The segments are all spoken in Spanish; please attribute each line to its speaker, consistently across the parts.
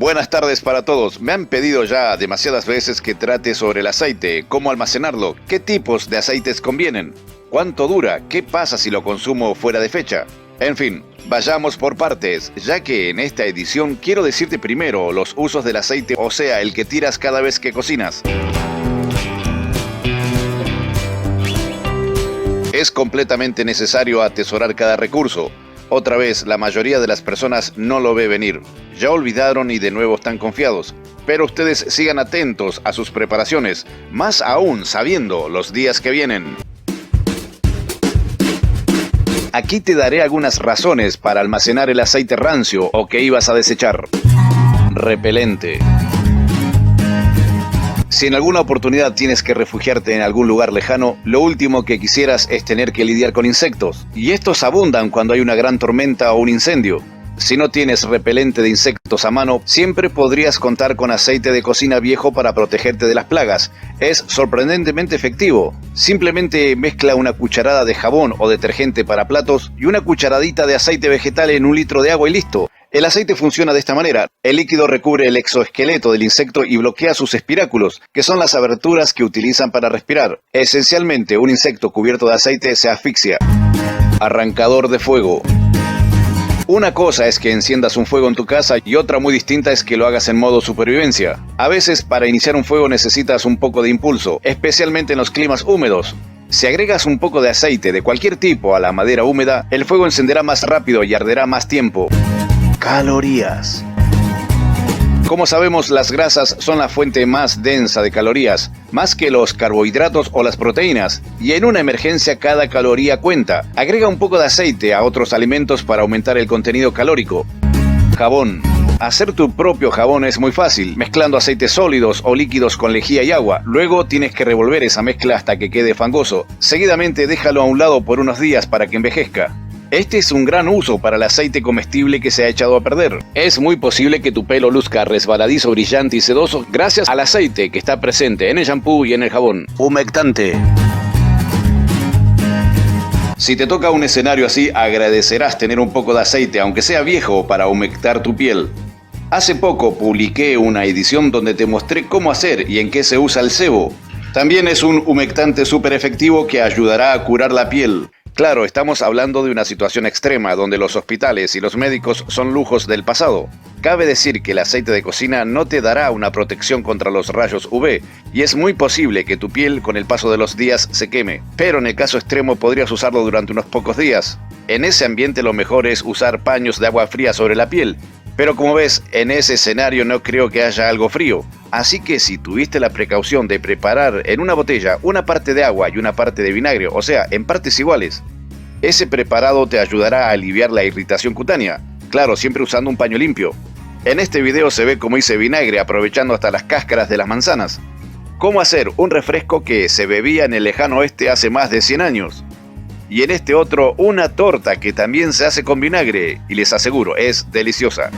Speaker 1: Buenas tardes para todos. Me han pedido ya demasiadas veces que trate sobre el aceite, cómo almacenarlo, qué tipos de aceites convienen, cuánto dura, qué pasa si lo consumo fuera de fecha. En fin, vayamos por partes, ya que en esta edición quiero decirte primero los usos del aceite, o sea, el que tiras cada vez que cocinas. Es completamente necesario atesorar cada recurso. Otra vez, la mayoría de las personas no lo ve venir. Ya olvidaron y de nuevo están confiados. Pero ustedes sigan atentos a sus preparaciones, más aún sabiendo los días que vienen. Aquí te daré algunas razones para almacenar el aceite rancio o que ibas a desechar. Repelente. Si en alguna oportunidad tienes que refugiarte en algún lugar lejano, lo último que quisieras es tener que lidiar con insectos. Y estos abundan cuando hay una gran tormenta o un incendio. Si no tienes repelente de insectos a mano, siempre podrías contar con aceite de cocina viejo para protegerte de las plagas. Es sorprendentemente efectivo. Simplemente mezcla una cucharada de jabón o detergente para platos y una cucharadita de aceite vegetal en 1 litro de agua y listo. El aceite funciona de esta manera. El líquido recubre el exoesqueleto del insecto y bloquea sus espiráculos, que son las aberturas que utilizan para respirar. Esencialmente, un insecto cubierto de aceite se asfixia. Arrancador de fuego. Una cosa es que enciendas un fuego en tu casa y otra muy distinta es que lo hagas en modo supervivencia. A veces para iniciar un fuego necesitas un poco de impulso, especialmente en los climas húmedos. Si agregas un poco de aceite de cualquier tipo a la madera húmeda, el fuego encenderá más rápido y arderá más tiempo. Calorías. Como sabemos, las grasas son la fuente más densa de calorías, más que los carbohidratos o las proteínas, y en una emergencia cada caloría cuenta. Agrega un poco de aceite a otros alimentos para aumentar el contenido calórico. Jabón. Hacer tu propio jabón es muy fácil, mezclando aceites sólidos o líquidos con lejía y agua. Luego tienes que revolver esa mezcla hasta que quede fangoso. Seguidamente déjalo a un lado por unos días para que envejezca. Este es un gran uso para el aceite comestible que se ha echado a perder. Es muy posible que tu pelo luzca resbaladizo, brillante y sedoso gracias al aceite que está presente en el shampoo y en el jabón. Humectante. Si te toca un escenario así, agradecerás tener un poco de aceite, aunque sea viejo, para humectar tu piel. Hace poco publiqué una edición donde te mostré cómo hacer y en qué se usa el sebo. También es un humectante súper efectivo que ayudará a curar la piel. Claro, estamos hablando de una situación extrema donde los hospitales y los médicos son lujos del pasado. Cabe decir que el aceite de cocina no te dará una protección contra los rayos UV y es muy posible que tu piel con el paso de los días se queme. Pero en el caso extremo podrías usarlo durante unos pocos días. En ese ambiente lo mejor es usar paños de agua fría sobre la piel. Pero como ves, en ese escenario no creo que haya algo frío. Así que si tuviste la precaución de preparar en una botella una parte de agua y una parte de vinagre, o sea, en partes iguales, ese preparado te ayudará a aliviar la irritación cutánea. Claro, siempre usando un paño limpio. En este video se ve cómo hice vinagre aprovechando hasta las cáscaras de las manzanas. Cómo hacer un refresco que se bebía en el lejano oeste hace más de 100 años. Y en este otro, una torta que también se hace con vinagre, y les aseguro, es deliciosa.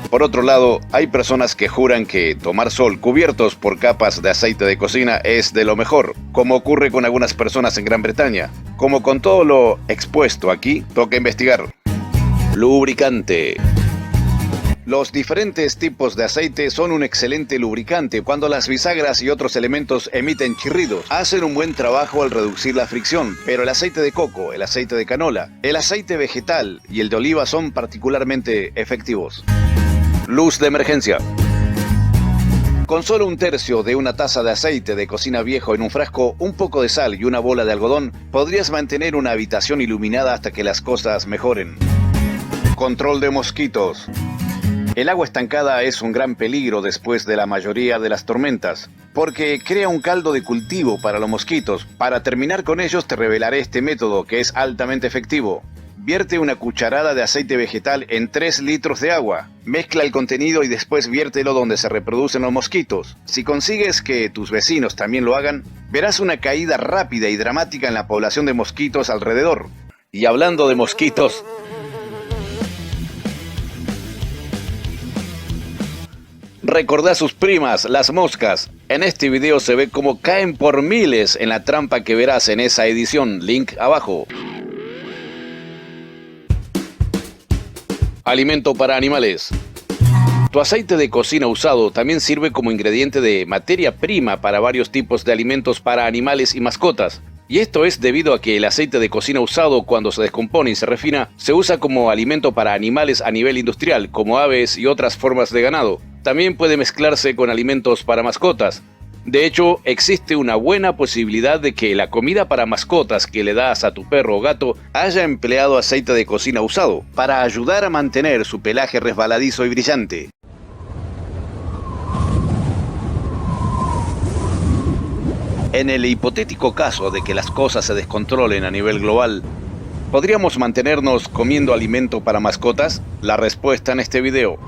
Speaker 1: Por otro lado, hay personas que juran que tomar sol cubiertos por capas de aceite de cocina es de lo mejor, como ocurre con algunas personas en Gran Bretaña. Como con todo lo expuesto aquí, toca investigar. Lubricante. Los diferentes tipos de aceite son un excelente lubricante. Cuando las bisagras y otros elementos emiten chirridos, hacen un buen trabajo al reducir la fricción, pero el aceite de coco, el aceite de canola, el aceite vegetal y el de oliva son particularmente efectivos. Luz de emergencia. Con solo 1/3 de una taza de aceite de cocina viejo en un frasco, un poco de sal y una bola de algodón, podrías mantener una habitación iluminada hasta que las cosas mejoren. Control de mosquitos. El agua estancada es un gran peligro después de la mayoría de las tormentas, porque crea un caldo de cultivo para los mosquitos. Para terminar con ellos te revelaré este método que es altamente efectivo. Vierte una cucharada de aceite vegetal en 3 litros de agua. Mezcla el contenido y después viértelo donde se reproducen los mosquitos. Si consigues que tus vecinos también lo hagan, verás una caída rápida y dramática en la población de mosquitos alrededor. Y hablando de mosquitos, recordá a sus primas, las moscas. En este video se ve cómo caen por miles en la trampa que verás en esa edición, link abajo. Alimento para animales. Tu aceite de cocina usado también sirve como ingrediente de materia prima para varios tipos de alimentos para animales y mascotas. Y esto es debido a que el aceite de cocina usado, cuando se descompone y se refina, se usa como alimento para animales a nivel industrial, como aves y otras formas de ganado. También puede mezclarse con alimentos para mascotas. De hecho, existe una buena posibilidad de que la comida para mascotas que le das a tu perro o gato haya empleado aceite de cocina usado, para ayudar a mantener su pelaje resbaladizo y brillante. En el hipotético caso de que las cosas se descontrolen a nivel global, ¿podríamos mantenernos comiendo alimento para mascotas? La respuesta en este video.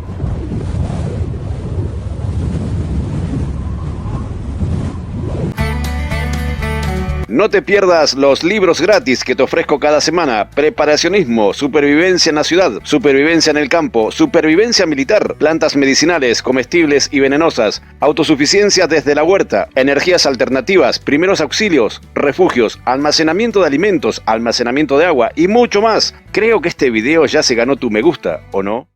Speaker 1: No te pierdas los libros gratis que te ofrezco cada semana. Preparacionismo, supervivencia en la ciudad, supervivencia en el campo, supervivencia militar, plantas medicinales, comestibles y venenosas, autosuficiencia desde la huerta, energías alternativas, primeros auxilios, refugios, almacenamiento de alimentos, almacenamiento de agua y mucho más. Creo que este video ya se ganó tu me gusta, ¿o no?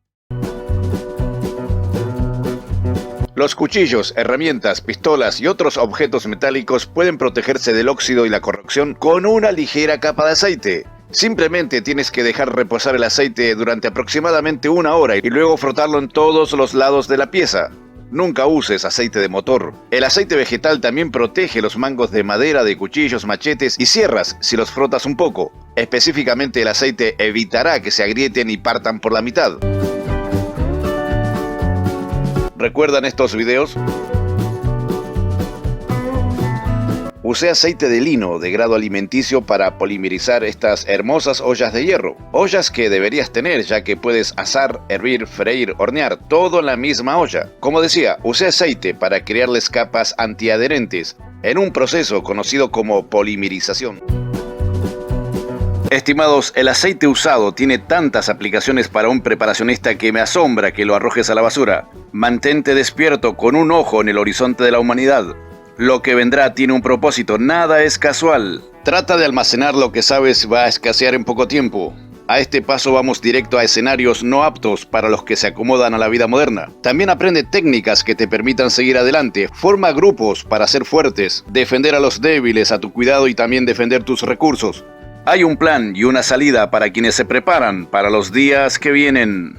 Speaker 1: Los cuchillos, herramientas, pistolas y otros objetos metálicos pueden protegerse del óxido y la corrosión con una ligera capa de aceite. Simplemente tienes que dejar reposar el aceite durante aproximadamente 1 hora y luego frotarlo en todos los lados de la pieza. Nunca uses aceite de motor. El aceite vegetal también protege los mangos de madera de cuchillos, machetes y sierras si los frotas un poco. Específicamente el aceite evitará que se agrieten y partan por la mitad. ¿Recuerdan estos videos? Usé aceite de lino de grado alimenticio para polimerizar estas hermosas ollas de hierro. Ollas que deberías tener, ya que puedes asar, hervir, freír, hornear, todo en la misma olla. Como decía, usé aceite para crearles capas antiadherentes, en un proceso conocido como polimerización. Estimados, el aceite usado tiene tantas aplicaciones para un preparacionista que me asombra que lo arrojes a la basura. Mantente despierto con un ojo en el horizonte de la humanidad. Lo que vendrá tiene un propósito, nada es casual. Trata de almacenar lo que sabes va a escasear en poco tiempo. A este paso vamos directo a escenarios no aptos para los que se acomodan a la vida moderna. También aprende técnicas que te permitan seguir adelante. Forma grupos para ser fuertes, defender a los débiles a tu cuidado y también defender tus recursos. Hay un plan y una salida para quienes se preparan para los días que vienen.